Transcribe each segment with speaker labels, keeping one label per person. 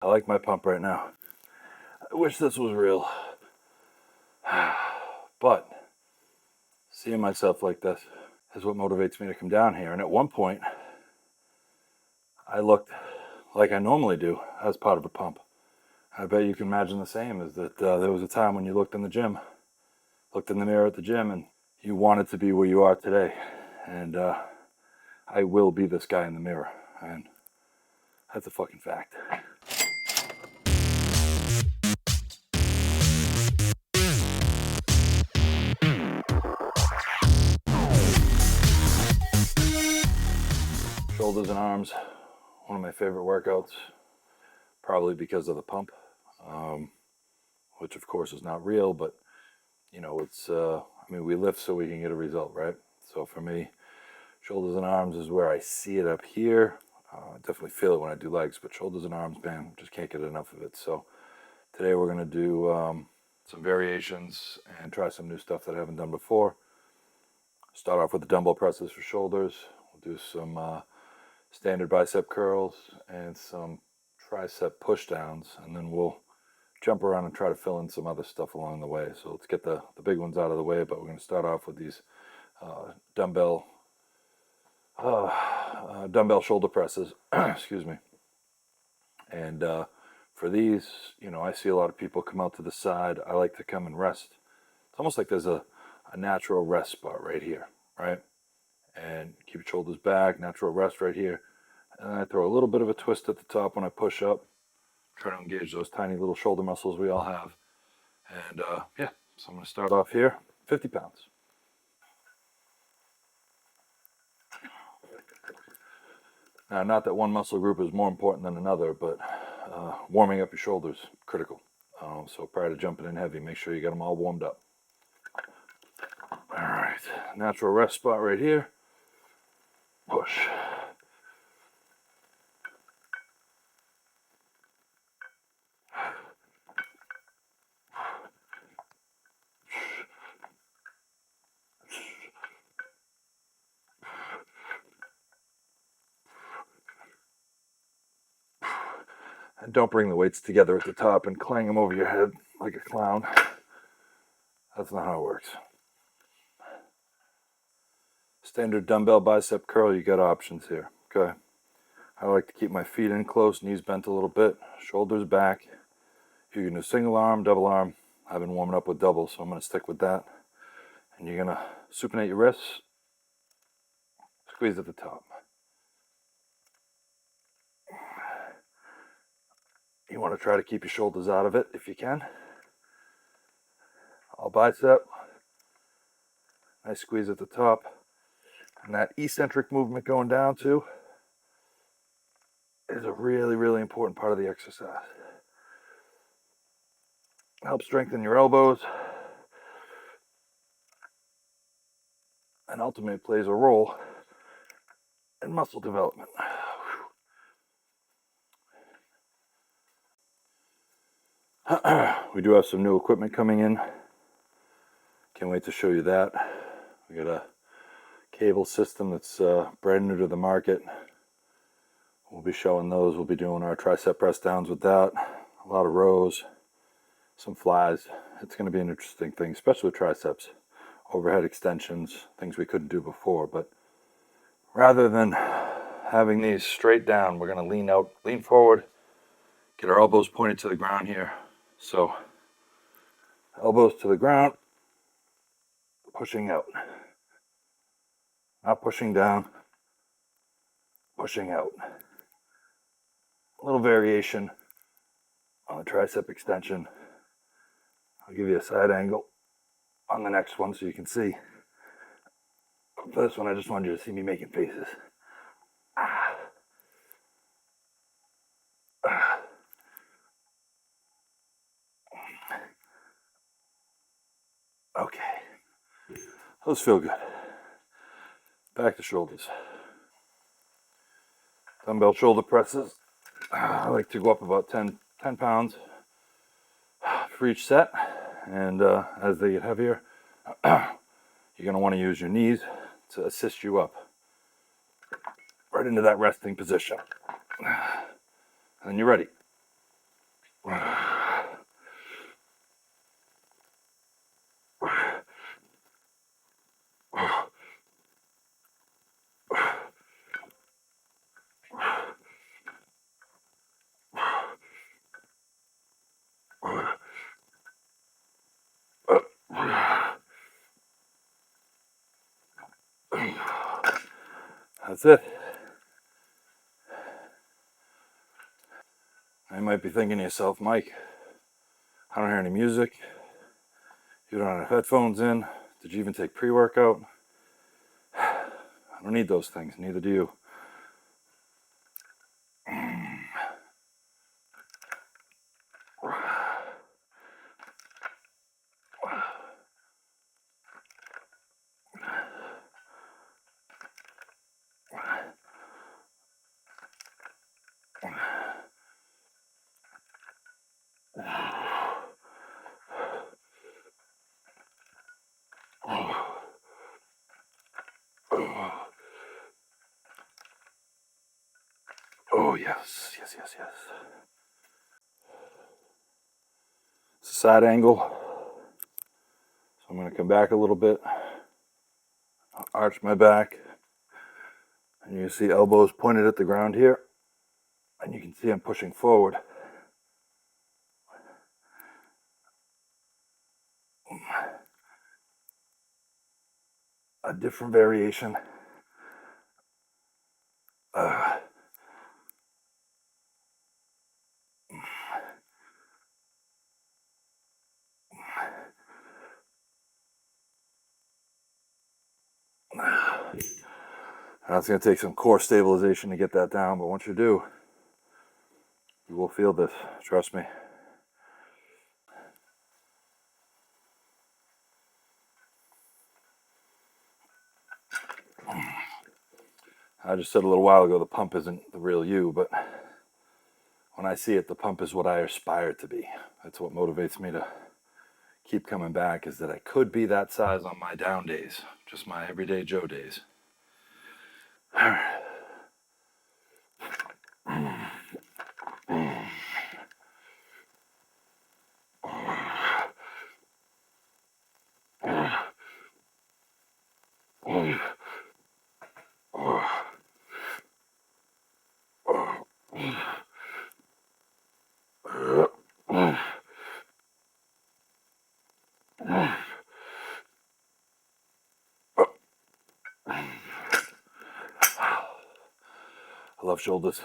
Speaker 1: I like my pump right now. I wish this was real. But seeing myself like this is what motivates me to come down here. And at one point, I looked like I normally do as part of a pump. I bet you can imagine the same, is that there was a time when you looked in the mirror at the gym, and you wanted to be where you are today. And I will be this guy in the mirror. And that's a fucking fact. Shoulders and arms, one of my favorite workouts, probably because of the pump, which of course is not real, but you know, it's, we lift so we can get a result, right? So for me, shoulders and arms is where I see it up here. I definitely feel it when I do legs, but shoulders and arms, man, just can't get enough of it. So today we're going to do some variations and try some new stuff that I haven't done before. Start off with the dumbbell presses for shoulders. We'll do some standard bicep curls and some tricep push downs, and then we'll jump around and try to fill in some other stuff along the way. So let's get the big ones out of the way, but we're going to start off with these dumbbell shoulder presses. Excuse me. And for these, you know, I see a lot of people come out to the side. I like to come and rest. It's almost like there's a natural rest spot right here, right? And keep your shoulders back, natural rest right here. And I throw a little bit of a twist at the top when I push up. Try to engage those tiny little shoulder muscles we all have. And yeah, so I'm going to start off here, 50 pounds. Now, not that one muscle group is more important than another, but warming up your shoulders, critical. So prior to jumping in heavy, make sure you get them all warmed up. All right, natural rest spot right here. Push. And don't bring the weights together at the top and clang them over your head like a clown. That's not how it works. Standard dumbbell bicep curl, you got options here. Okay. I like to keep my feet in close, knees bent a little bit, shoulders back. You can do single arm, double arm. I've been warming up with double, so I'm going to stick with that. And you're going to supinate your wrists, squeeze at the top. You want to try to keep your shoulders out of it if you can. All bicep. Nice squeeze at the top. And that eccentric movement going down too is a really, really important part of the exercise. Help strengthen your elbows. And ultimately plays a role in muscle development. We do have some new equipment coming in. Can't wait to show you that. We got a cable system that's brand new to the market. We'll be showing those. We'll be doing our tricep press downs with that. A lot of rows, some flies. It's going to be an interesting thing, especially with triceps. Overhead extensions, things we couldn't do before. But rather than having these straight down, we're going to lean forward, get our elbows pointed to the ground here. So elbows to the ground, pushing out. Not pushing down, pushing out. A little variation on the tricep extension. I'll give you a side angle on the next one so you can see. For this one, I just wanted you to see me making faces. Okay. Those feel good. Back to shoulders. Dumbbell shoulder presses. I like to go up about 10 pounds for each set. And as they get heavier, you're going to want to use your knees to assist you up. Right into that resting position. And you're ready. That's it. You might be thinking to yourself, Mike, I don't hear any music. You don't have headphones in. Did you even take pre-workout? I don't need those things. Neither do you. Oh, yes, yes, yes, yes. It's a side angle. So I'm going to come back a little bit. I'll arch my back. And you can see elbows pointed at the ground here. And you can see I'm pushing forward. A different variation. Now it's going to take some core stabilization to get that down, but once you do, you will feel this. Trust me. I just said a little while ago the pump isn't the real you, but when I see it, the pump is what I aspire to be. That's what motivates me to keep coming back, is that I could be that size on my down days, just my everyday Joe days. All right. I love shoulders.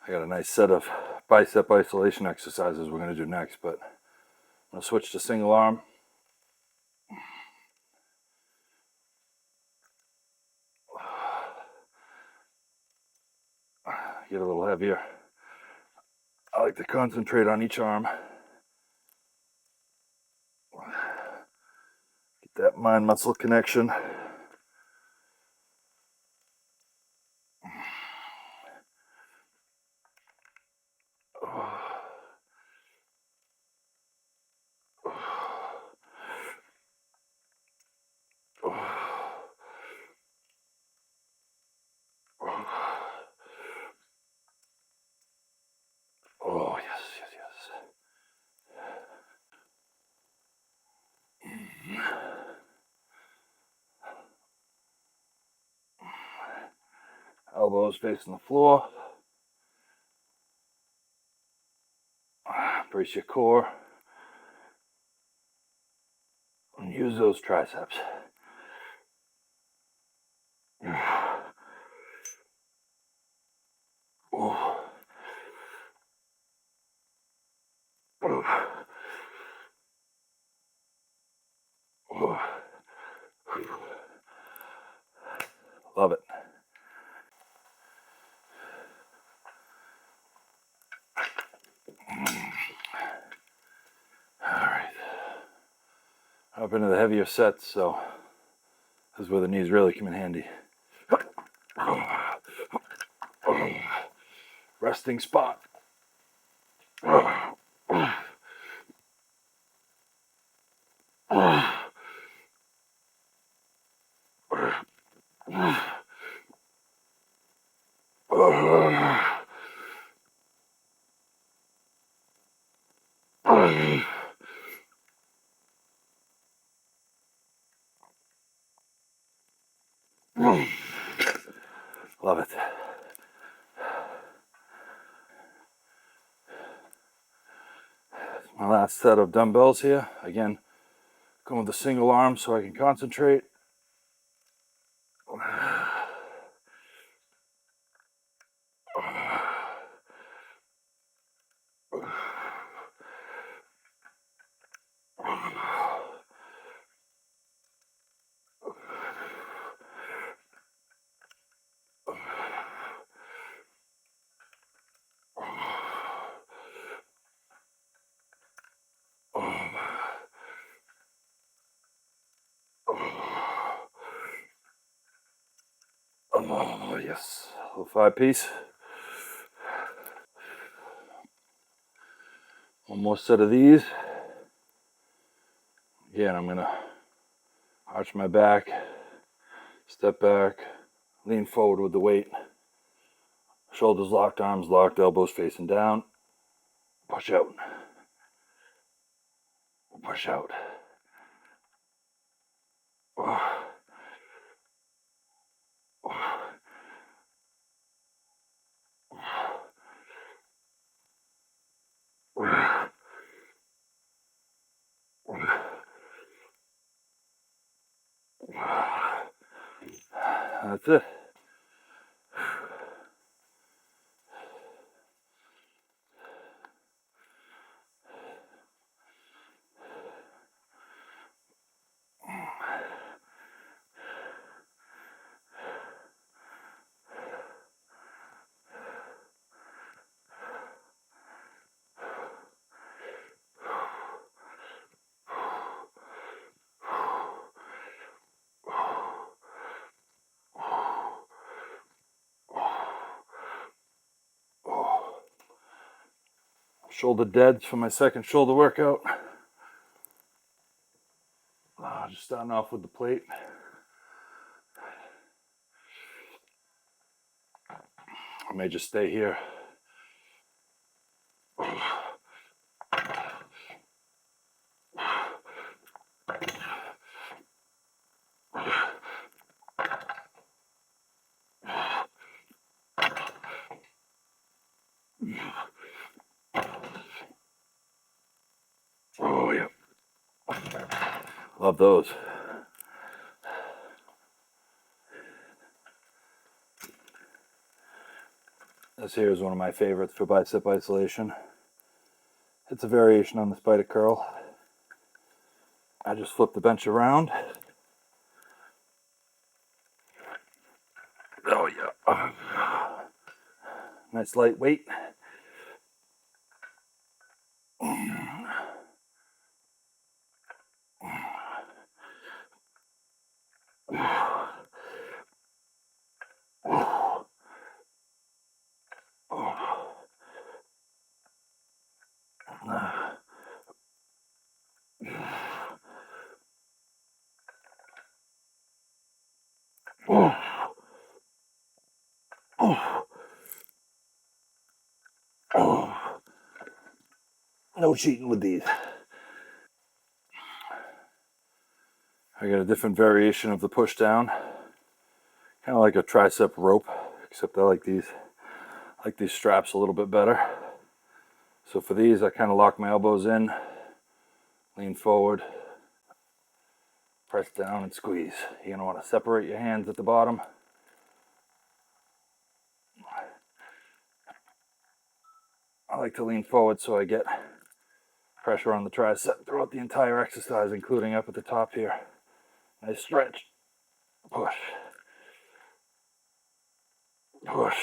Speaker 1: I got a nice set of bicep isolation exercises we're going to do next, but I'm going to switch to single arm. Get a little heavier. I like to concentrate on each arm. Get that mind-muscle connection. Oh, yes, yes, yes. Elbows facing the floor. Brace your core. And use those triceps. Oh. Love it. All right. Up into the heavier sets, so this is where the knees really come in handy. Resting spot. Love it. My last set of dumbbells here. Again, going with the single arm so I can concentrate. Oh, yes. A little 5-piece. One more set of these. Again, I'm going to arch my back, step back, lean forward with the weight. Shoulders locked, arms locked, elbows facing down. Push out. Push out. That's it. Shoulder deads for my second shoulder workout. Just starting off with the plate. I may just stay here. Oh, yeah. Love those. This here is one of my favorites for bicep isolation. It's a variation on the spider curl. I just flip the bench around. Oh, yeah. Nice light weight. No cheating with these. I got a different variation of the push down. Kind of like a tricep rope, except I like these straps a little bit better. So for these, I kind of lock my elbows in, lean forward, press down and squeeze. You're gonna want to separate your hands at the bottom. I like to lean forward so I get pressure on the tricep throughout the entire exercise, including up at the top here. Nice stretch. Push. Push.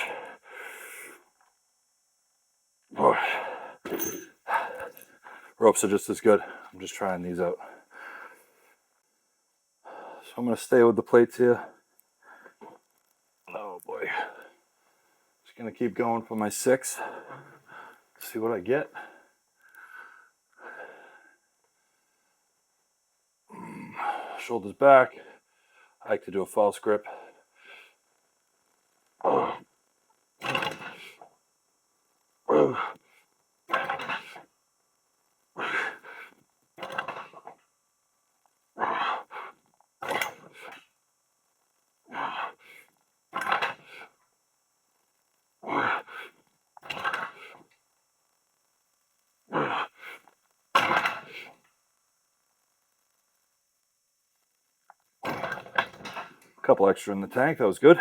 Speaker 1: Push. Ropes are just as good. I'm just trying these out. So I'm going to stay with the plates here. Oh boy. Just going to keep going for my 6. See what I get. Shoulders back. I like to do a false grip. couple extra in the tank. That was good.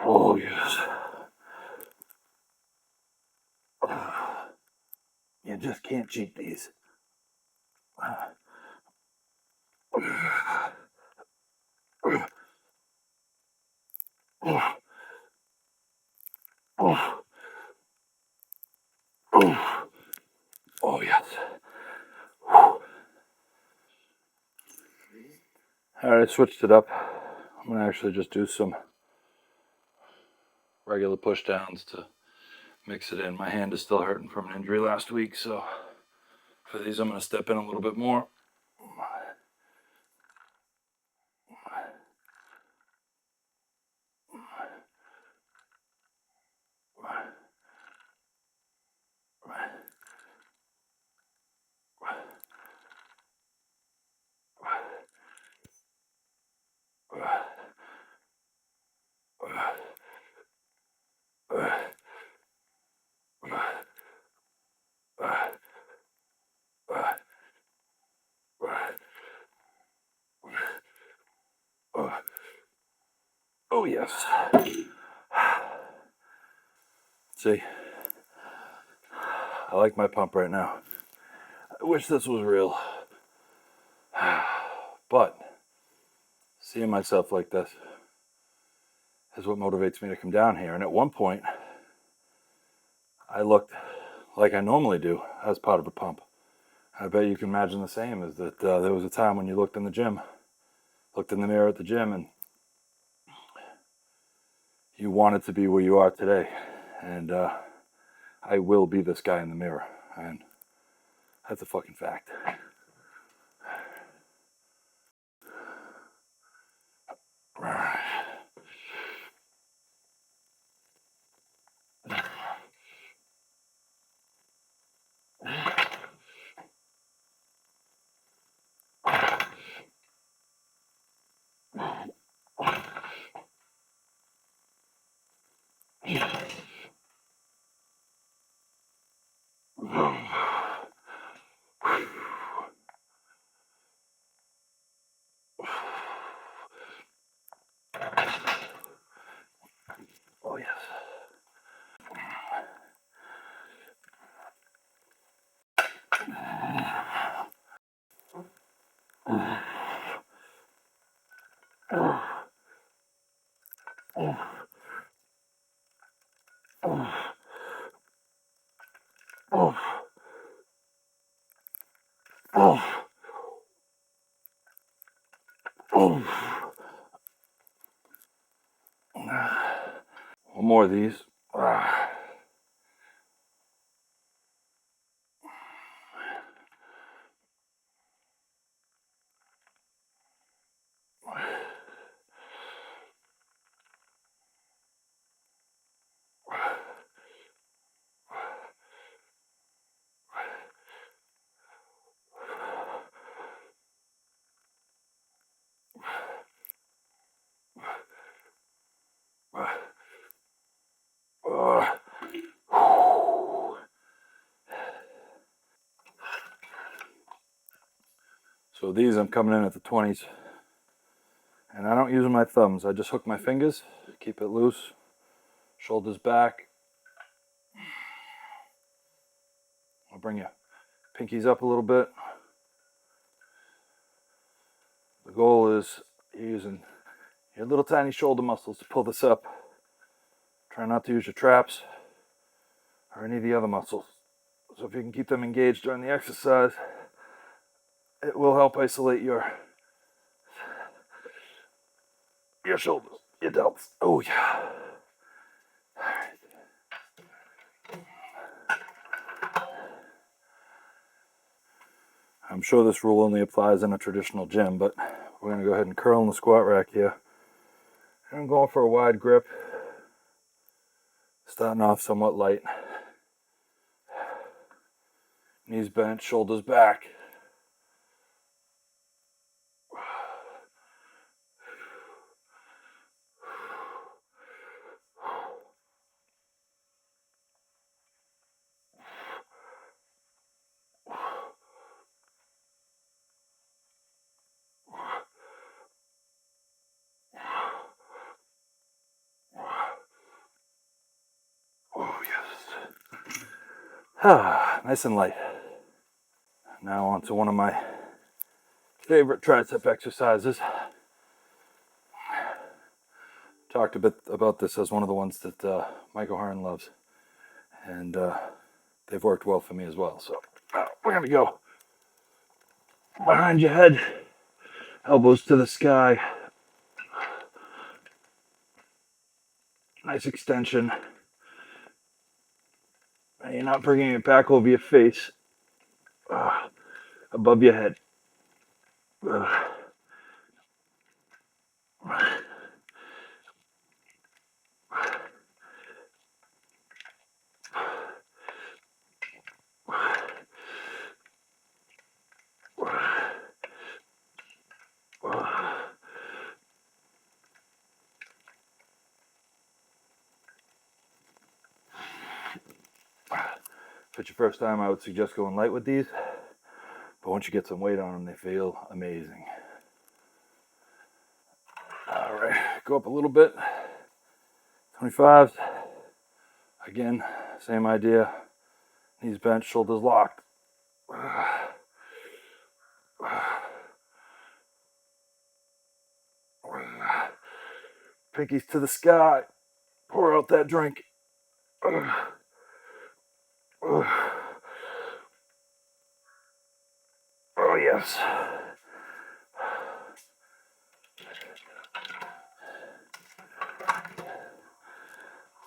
Speaker 1: Oh, yes. You just can't cheat these. Oh, yes. Alright, I switched it up. I'm going to actually just do some regular push downs to mix it in. My hand is still hurting from an injury last week, so for these I'm going to step in a little bit more. Oh, yes. See, I like my pump right now. I wish this was real. But seeing myself like this is what motivates me to come down here. And at one point, I looked like I normally do as part of a pump. I bet you can imagine the same, is that there was a time when you looked in the gym, looked in the mirror at the gym, and you wanted to be where you are today. And I will be this guy in the mirror. And that's a fucking fact. Oh, yes. One more of these. So these I'm coming in at the 20s. And I don't use my thumbs. I just hook my fingers, keep it loose, shoulders back. I'll bring your pinkies up a little bit. The goal is you're using your little tiny shoulder muscles to pull this up. Try not to use your traps or any of the other muscles. So if you can keep them engaged during the exercise, it will help isolate your shoulders, your delts. Oh yeah. I'm sure this rule only applies in a traditional gym, but we're going to go ahead and curl in the squat rack here. And I'm going for a wide grip, starting off somewhat light. Knees bent, shoulders back. Nice and light. Now on to one of my favorite tricep exercises. Talked a bit about this as one of the ones that Michael Harn loves. And they've worked well for me as well. So we're going to go behind your head, elbows to the sky. Nice extension. And you're not bringing it back over your face, above your head. If it's your first time, I would suggest going light with these. But once you get some weight on them, they feel amazing. All right, go up a little bit. 25s. Again, same idea. Knees bent, shoulders locked. Pinkies to the sky. Pour out that drink. Oh, yes.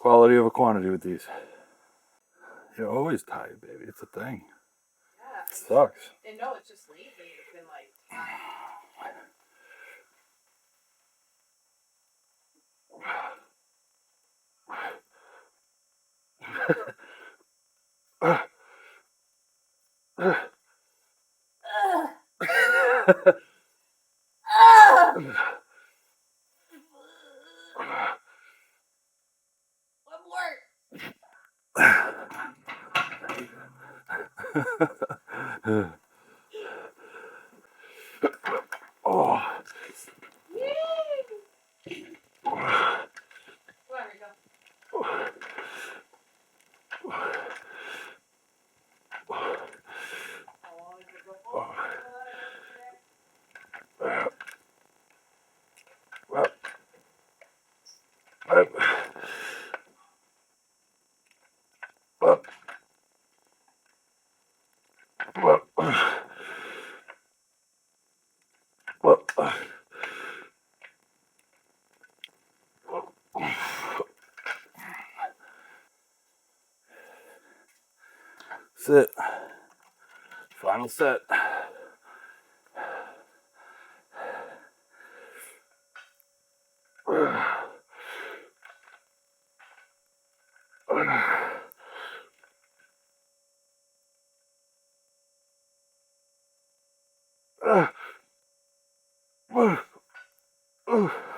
Speaker 1: Quality over quantity with these. You're always tired, baby. It's a thing.
Speaker 2: Yeah.
Speaker 1: It sucks.
Speaker 2: And no, it's just lately it's been like one more.
Speaker 1: Oh. That's it. Final set.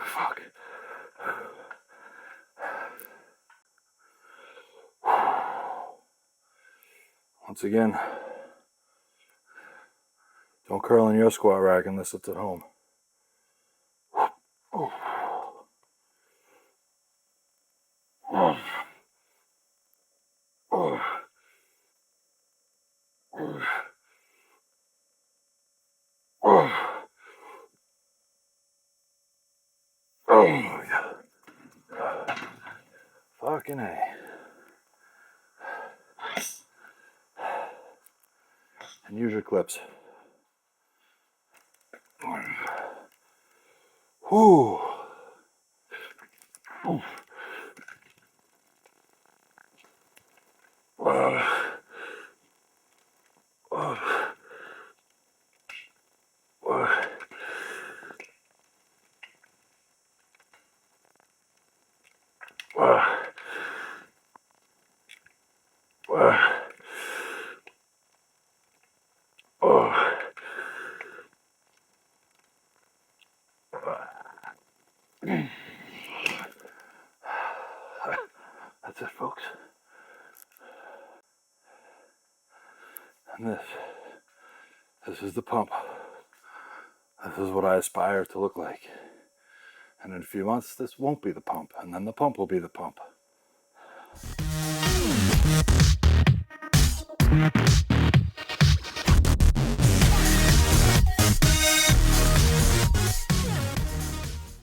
Speaker 1: Fuck. Once again, don't curl in your squat rack unless it's at home. Fucking A. And use your clips. Whew. That's it, folks. And this is the pump. This is what I aspire to look like. And in a few months, this won't be the pump, and then the pump will be the pump.
Speaker 3: Bye.